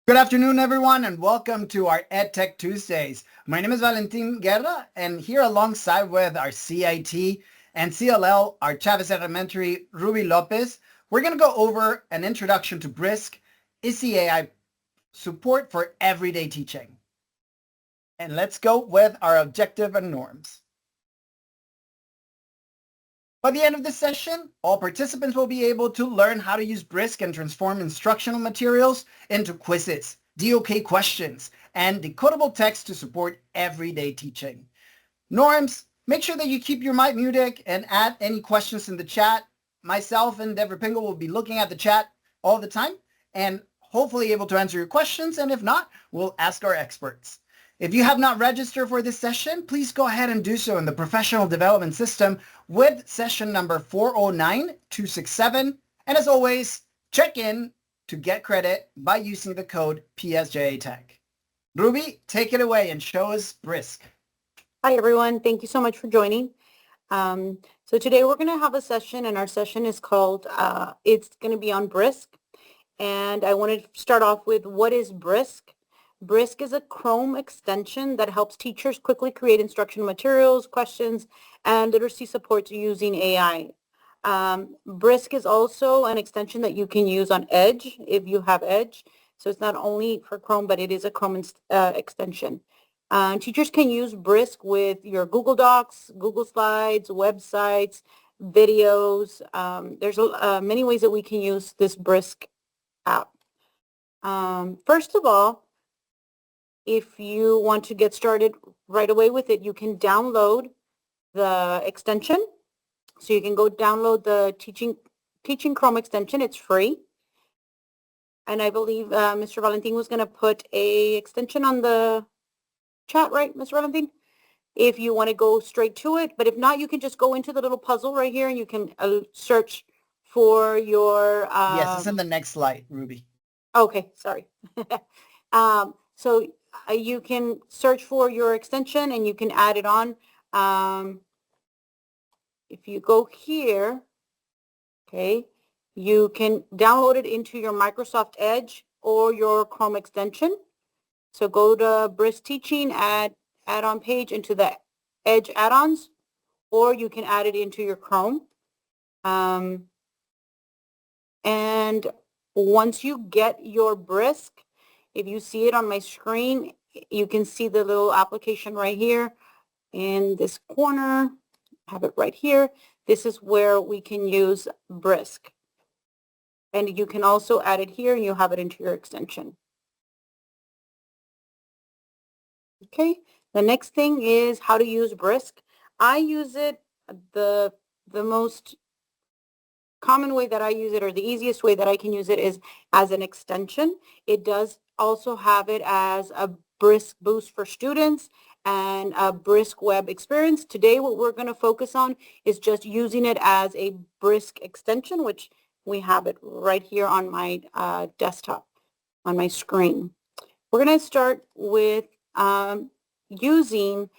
Good afternoon, everyone, and welcome to our EdTech Tuesdays. My name is Valentin Guerra, and here alongside with our CIT and CLL, our Chavez Elementary, Ruby Lopez, we're going to go over an introduction to Brisk, ICAI support for everyday teaching. And let's go with our objective and norms. By the end of this session, all participants will be able to learn how to use Brisk and transform instructional materials into quizzes, DOK questions, and decodable text to support everyday teaching. Norms, make sure that you keep your mic muted and add any questions in the chat. Myself and Deborah Pingle will be looking at the chat all the time and hopefully able to answer your questions. And if not, we'll ask our experts. If you have not registered for this session, please go ahead and do so in the professional development system with session number 409267. And as always, check in to get credit by using the code PSJA Tech. Ruby, take it away and show us Brisk. Hi, everyone. Thank you so much for joining. So today we're going to have a session, and our session is called, it's going to be on Brisk. And I want to start off with, what is Brisk? Brisk is a Chrome extension that helps teachers quickly create instructional materials, questions, and literacy supports using AI. Brisk is also an extension that you can use on Edge if you have Edge. So it's not only for Chrome, but it is a Chrome extension. Teachers can use Brisk with your Google Docs, Google Slides, websites, videos. There's many ways that we can use this Brisk app. First of all, if you want to get started right away with it, you can download the extension. So you can go download the Teaching Chrome extension. It's free. And I believe Mr. Valentin was going to put a extension on the chat, right, Mr. Valentin? If you want to go straight to it. But if not, you can just go into the little puzzle right here and you can search for your... Yes, it's in the next slide, Ruby. Okay, sorry. So you can search for your extension and you can add it on. If you go here, okay, you can download it into your Microsoft Edge or your Chrome extension. So go to Brisk Teaching, add-on page into the Edge add-ons, or you can add it into your Chrome. And once you get your Brisk, if you see it on my screen, you can see the little application right here in this corner. I have it right here. This is where we can use Brisk. And you can also add it here and you'll have it into your extension. Okay, the next thing is how to use Brisk. I use it, the most common way that I use it, or the easiest way that I can use it, is as an extension. It does also have it as a Brisk Boost for students and a Brisk web experience. Today what we're going to focus on is just using it as a Brisk extension, which we have it right here on my desktop, on my screen. We're going to start with utilizing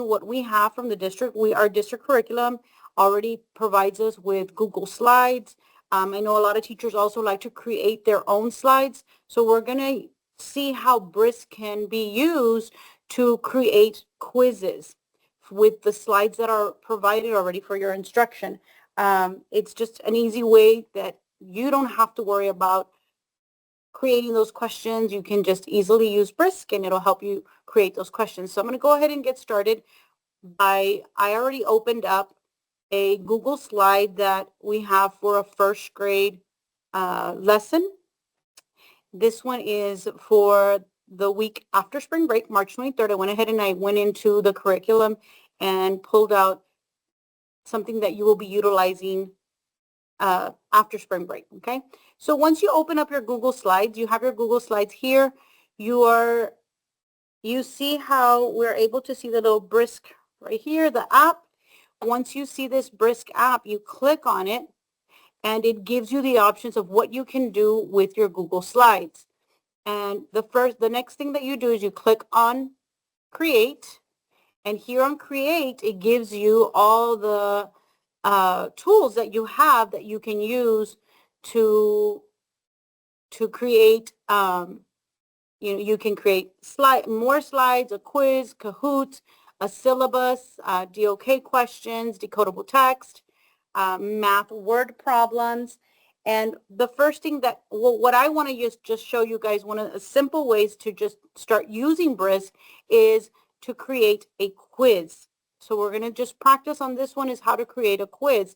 what we have from the district. Our district curriculum already provides us with Google Slides. I know a lot of teachers also like to create their own slides. So we're going to see how Brisk can be used to create quizzes with the slides that are provided already for your instruction. It's just an easy way that you don't have to worry about creating those questions. You can just easily use Brisk and it'll help you create those questions. So I'm going to go ahead and get started. I already opened up a Google slide that we have for a first grade lesson. This one is for the week after spring break, March 23rd. I went ahead and I went into the curriculum and pulled out something that you will be utilizing after spring break, okay? So once you open up your Google Slides, you have your Google Slides here. You see how we're able to see the little Brisk right here, the app. Once you see this Brisk app, you click on it and it gives you the options of what you can do with your Google Slides. And the next thing that you do is you click on Create, and here on Create, it gives you all the tools that you have that you can use to to create, you can create more slides, a quiz, Kahoot, a syllabus, DOK questions, decodable text, math word problems. And the first thing that, what I want to just show you guys, one of the simple ways to just start using Brisk is to create a quiz. So we're going to just practice on this one, is how to create a quiz.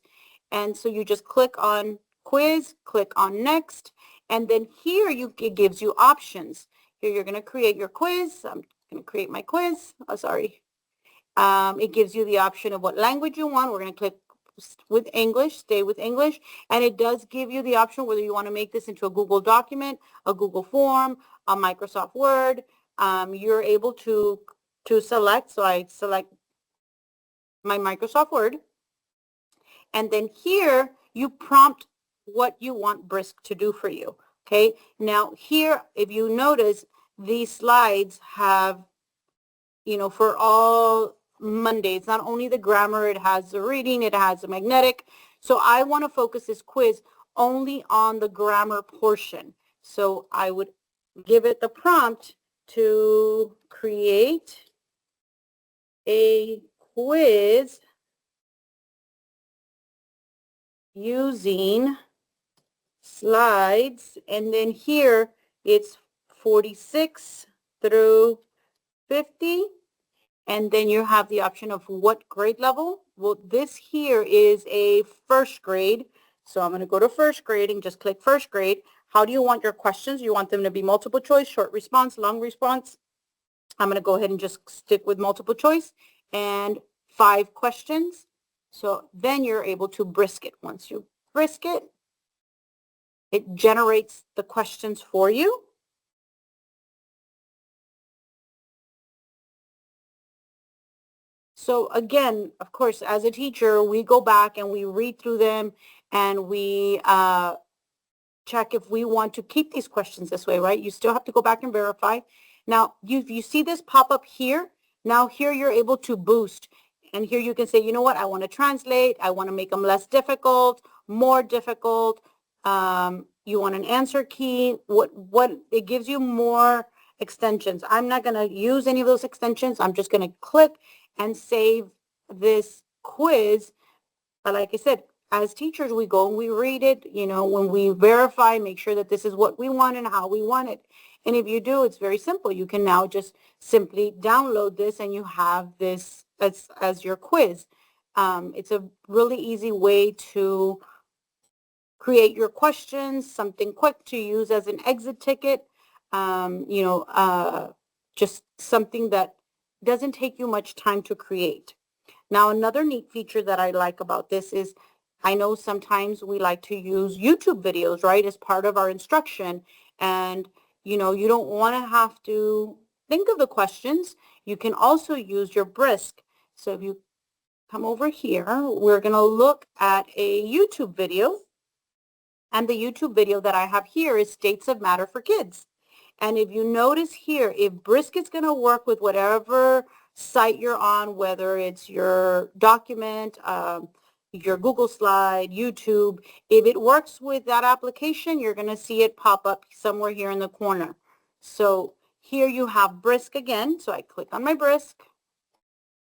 And so you just click on quiz, click on next, and then here it gives you options. Here you're going to create your quiz. I'm going to create my quiz. Oh, sorry. It gives you the option of what language you want. We're going to click with English, stay with English, and it does give you the option whether you want to make this into a Google document, a Google form, a Microsoft Word. You're able to select, so I select my Microsoft Word, and then here you prompt what you want Brisk to do for you. Okay, now here, if you notice, these slides have, for all Mondays, not only the grammar, it has the reading, it has the magnetic. So I want to focus this quiz only on the grammar portion. So I would give it the prompt to create a quiz using slides, and then here it's 46 through 50. And then you have the option of what grade level. Well, this here is a first grade. So I'm going to go to first grade and just click first grade. How do you want your questions? You want them to be multiple choice, short response, long response? I'm going to go ahead and just stick with multiple choice and 5 questions. So then you're able to Brisk it. Once you Brisk it, it generates the questions for you. So again, of course, as a teacher, we go back and we read through them and we check if we want to keep these questions this way, right? You still have to go back and verify. Now, you see this pop up here. Now here you're able to boost. And here you can say, you know what, I want to translate. I want to make them less difficult, more difficult. You want an answer key. What it gives you more extensions. I'm not going to use any of those extensions. I'm just going to click and save this quiz. But like I said, as teachers, we go and we read it, when we verify, make sure that this is what we want and how we want it. And if you do, it's very simple. You can now just simply download this and you have this as your quiz. It's a really easy way to create your questions, something quick to use as an exit ticket, just something that doesn't take you much time to create. Now, another neat feature that I like about this is, I know sometimes we like to use YouTube videos, right, as part of our instruction. And, you don't want to have to think of the questions. You can also use your Brisk. So if you come over here, we're going to look at a YouTube video. And the YouTube video that I have here is States of Matter for Kids. And if you notice here, if Brisk is going to work with whatever site you're on, whether it's your document, your Google slide, YouTube, if it works with that application, you're going to see it pop up somewhere here in the corner. So here you have Brisk again. So I click on my Brisk.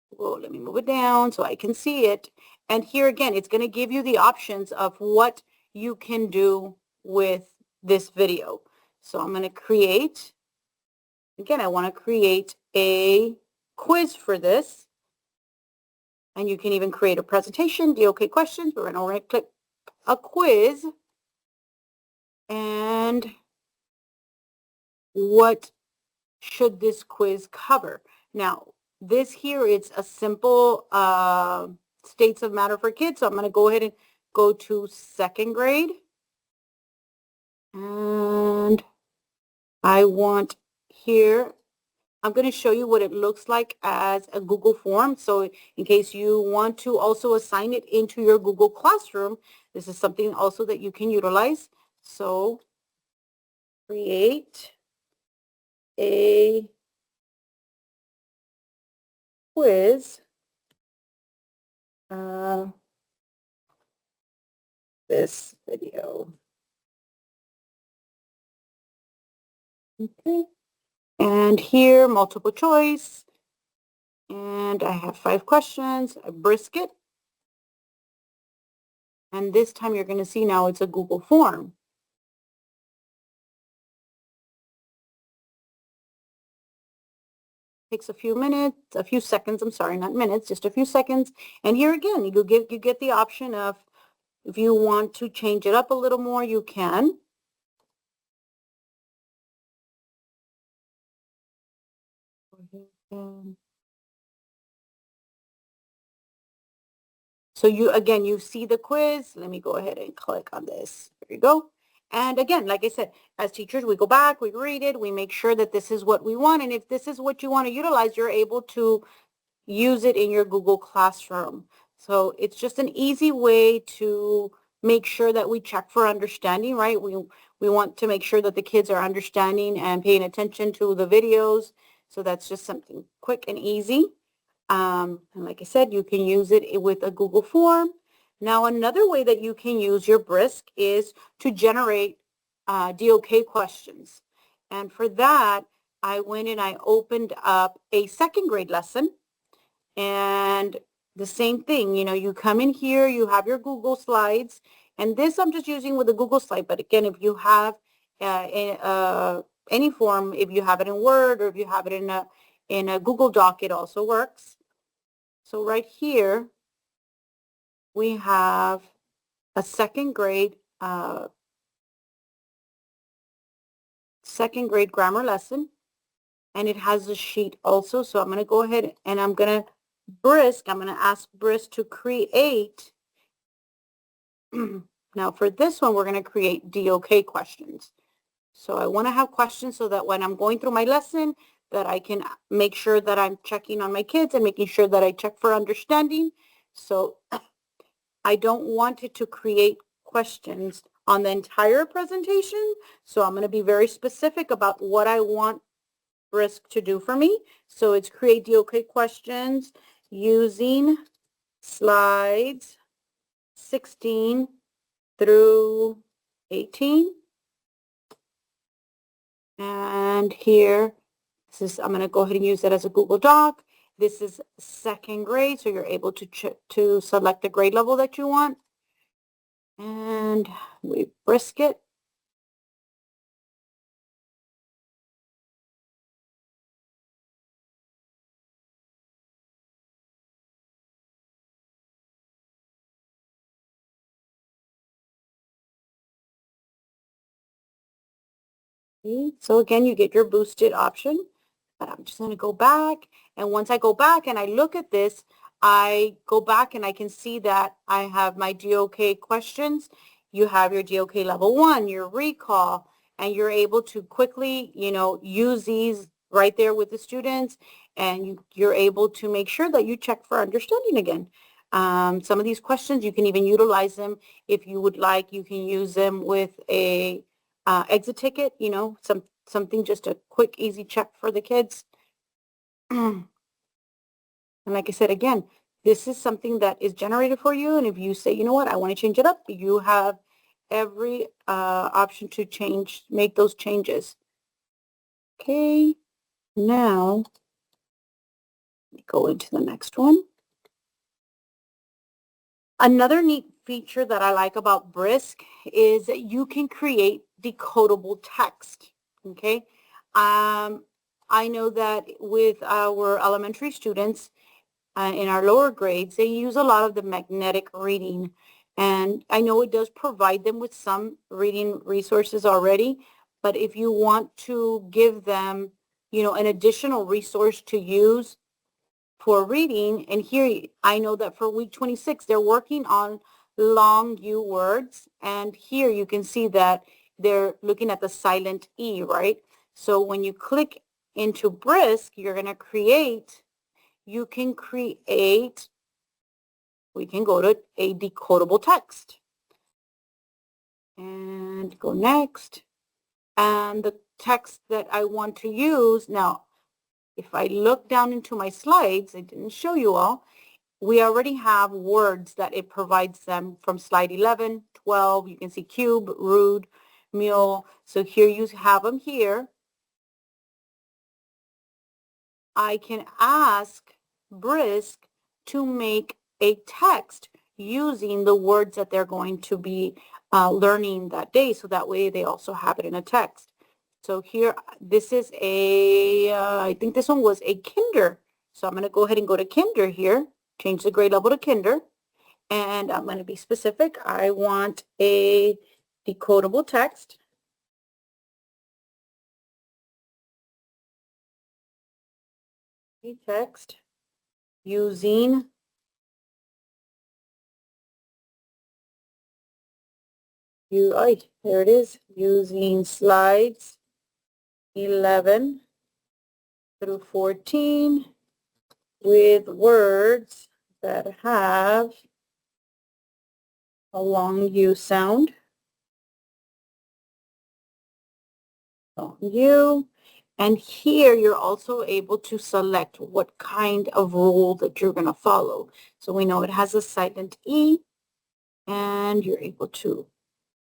Whoa, let me move it down so I can see it. And here again, it's going to give you the options of what you can do with this video. So I'm going to create, again, I want to create a quiz for this. And you can even create a presentation, DOK questions. We're going to right click a quiz. And what should this quiz cover? Now, this here, it's a simple States of Matter for Kids. So I'm going to go ahead and go to second grade. And I want here, I'm going to show you what it looks like as a Google form. So in case you want to also assign it into your Google Classroom, this is something also that you can utilize. So create a quiz. This video. Okay. And here, multiple choice. And I have 5 questions. I brisk it. And this time you're going to see now it's a Google form. Takes a few minutes, a few seconds, I'm sorry, not minutes, just a few seconds. And here again, you get the option of if you want to change it up a little more, you can. So you see the quiz. Let me go ahead and click on this. There you go. And again, like I said, as teachers, we go back, we read it, we make sure that this is what we want. And if this is what you want to utilize, you're able to use it in your Google Classroom. So it's just an easy way to make sure that we check for understanding, right? We want to make sure that the kids are understanding and paying attention to the videos. So that's just something quick and easy. And like I said, you can use it with a Google form. Now, another way that you can use your Brisk is to generate DOK questions. And for that, I went and I opened up a second grade lesson. And the same thing, you come in here, you have your Google Slides. And this I'm just using with a Google slide. But again, if you have any form, if you have it in Word or if you have it in a Google Doc, it also works. So right here, we have a second grade grammar lesson, and it has a sheet also. So I'm going to go ahead and I'm going to ask Brisk to create. Now for this one, we're going to create DOK questions. So I want to have questions so that when I'm going through my lesson, that I can make sure that I'm checking on my kids and making sure that I check for understanding. So I don't want it to create questions on the entire presentation. So I'm going to be very specific about what I want Brisk to do for me. So it's create DOK questions using slides 16 through 18. And here, I'm going to go ahead and use it as a Google Doc. This is second grade, so you're able to select the grade level that you want. And we brisk it. Okay. So again, you get your boosted option. But I'm just going to go back. And once I go back and I look at this, I go back and I can see that I have my DOK questions. You have your DOK level 1, your recall, and you're able to quickly, use these right there with the students. And you're able to make sure that you check for understanding again. Some of these questions, you can even utilize them if you would like. You can use them with a exit ticket, something just a quick, easy check for the kids. And like I said, again, this is something that is generated for you. And if you say, you know what, I want to change it up, you have every option to make those changes. Okay, now let me go into the next one. Another neat feature that I like about Brisk is that you can create decodable text. Okay. I know that with our elementary students in our lower grades, they use a lot of the magnetic reading. And I know it does provide them with some reading resources already, but if you want to give them, an additional resource to use for reading, and here I know that for week 26, they're working on long U words. And here you can see that they're looking at the silent E, right? So when you click into Brisk, we can create, we can go to a decodable text and go next. And the text that I want to use, now, if I look down into my slides, I didn't show you all, we already have words that it provides them from slide 11, 12. You can see cube, rude, mule. So here you have them here. I can ask Brisk to make a text using the words that they're going to be learning that day. So that way they also have it in a text. So here, this is I think this one was a kinder. So I'm going to go ahead and go to kinder here, change the grade level to kinder. And I'm going to be specific. I want a decodable text. A text using there it is, using slides 11 through 14 with words that have a long U sound. Long U. And here you're also able to select what kind of rule that you're going to follow. So we know it has a silent E, and you're able to,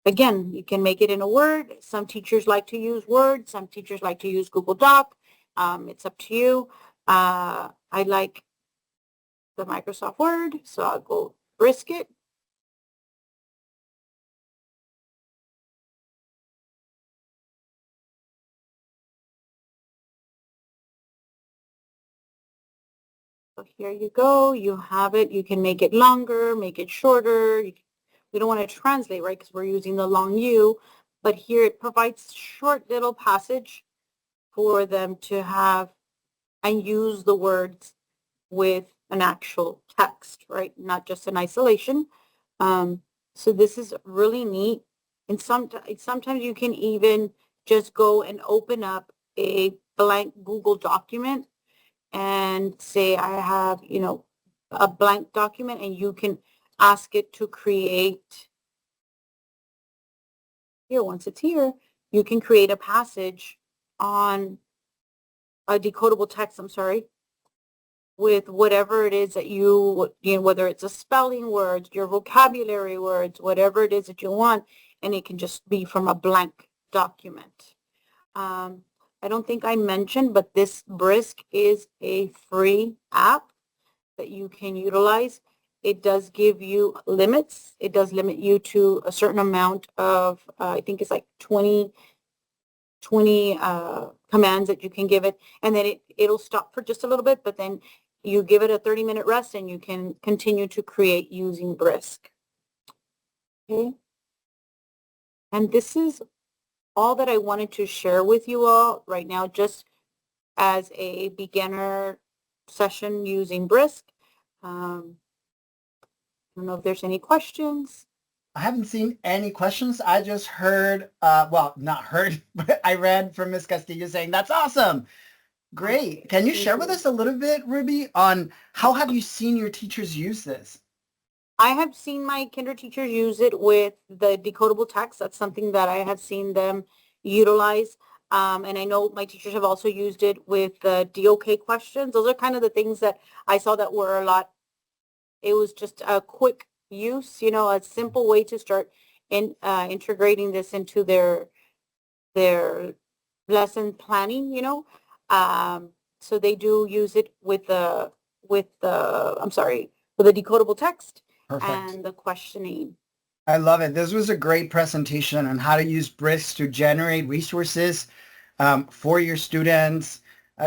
again, you can make it in a Word. Some teachers like to use Word. Some teachers like to use Google Doc. It's up to you. I like the Microsoft Word, so I'll go Brisk it. So here you go. You have it. You can make it longer, make it shorter. We don't want to translate, right, because we're using the long U. But here it provides short little passage for them to have and use the words with an actual text, right? Not just in isolation. So this is really neat. And sometimes you can even just go and open up a blank Google document and say, I have, a blank document, and you can ask it to create here. Once it's here, you can create a passage on a decodable text, I'm sorry, with whatever it is that whether it's a spelling word, your vocabulary words, whatever it is that you want, and it can just be from a blank document. I don't think I mentioned, but this Brisk is a free app that you can utilize. It does give you limits. It does limit you to a certain amount of, I think it's like 20 commands that you can give it, and then it'll stop for just a little bit, but then you give it a 30-minute rest and you can continue to create using Brisk. Okay. And this is all that I wanted to share with you all right now, just as a beginner session using Brisk. I don't know if there's any questions. I haven't seen any questions. I just heard, well, not heard, but I read from Ms. Castillo saying, that's awesome. Great. Okay, Can you share with us a little bit, Ruby, on how have you seen your teachers use this? I have seen my kinder teachers use it with the decodable text. That's something that I have seen them utilize. And I know my teachers have also used it with the DOK questions. Those are kind of the things that I saw that were a lot. It was just a quick use, a simple way to start integrating this into their lesson planning, so they do use it with the decodable text. Perfect. And the questioning. I love it. This was a great presentation on how to use Brisk to generate resources for your students.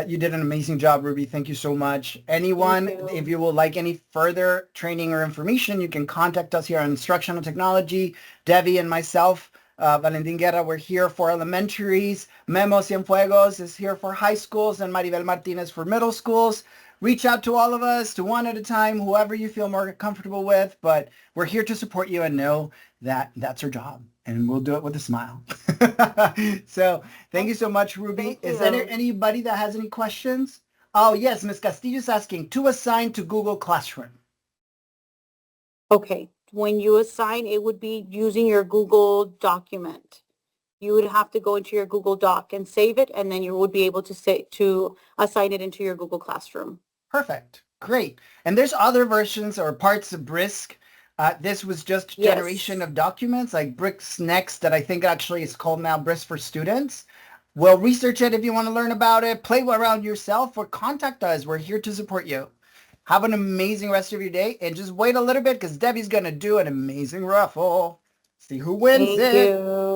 You did an amazing job, Ruby. Thank you so much. Anyone, if you would like any further training or information, you can contact us here on Instructional Technology. Debbie and myself, Valentin Guerra, we're here for elementaries. Memo Cienfuegos is here for high schools, and Maribel Martinez for middle schools. Reach out to all of us, to one at a time, whoever you feel more comfortable with, but we're here to support you and know that that's our job, and we'll do it with a smile. So thank you so much, Ruby. Is there anybody that has any questions? Oh, yes, Ms. Castillo's asking, to assign to Google Classroom. Okay, when you assign, it would be using your Google document. You would have to go into your Google Doc and save it, and then you would be able to assign it into your Google Classroom. Perfect. Great. And there's other versions or parts of Brisk. This was just generation of documents like Brisk Next that I think actually is called now Brisk for Students. Well, research it if you want to learn about it. Play around yourself or contact us. We're here to support you. Have an amazing rest of your day and just wait a little bit because Debbie's going to do an amazing raffle. See who wins Thank it. you.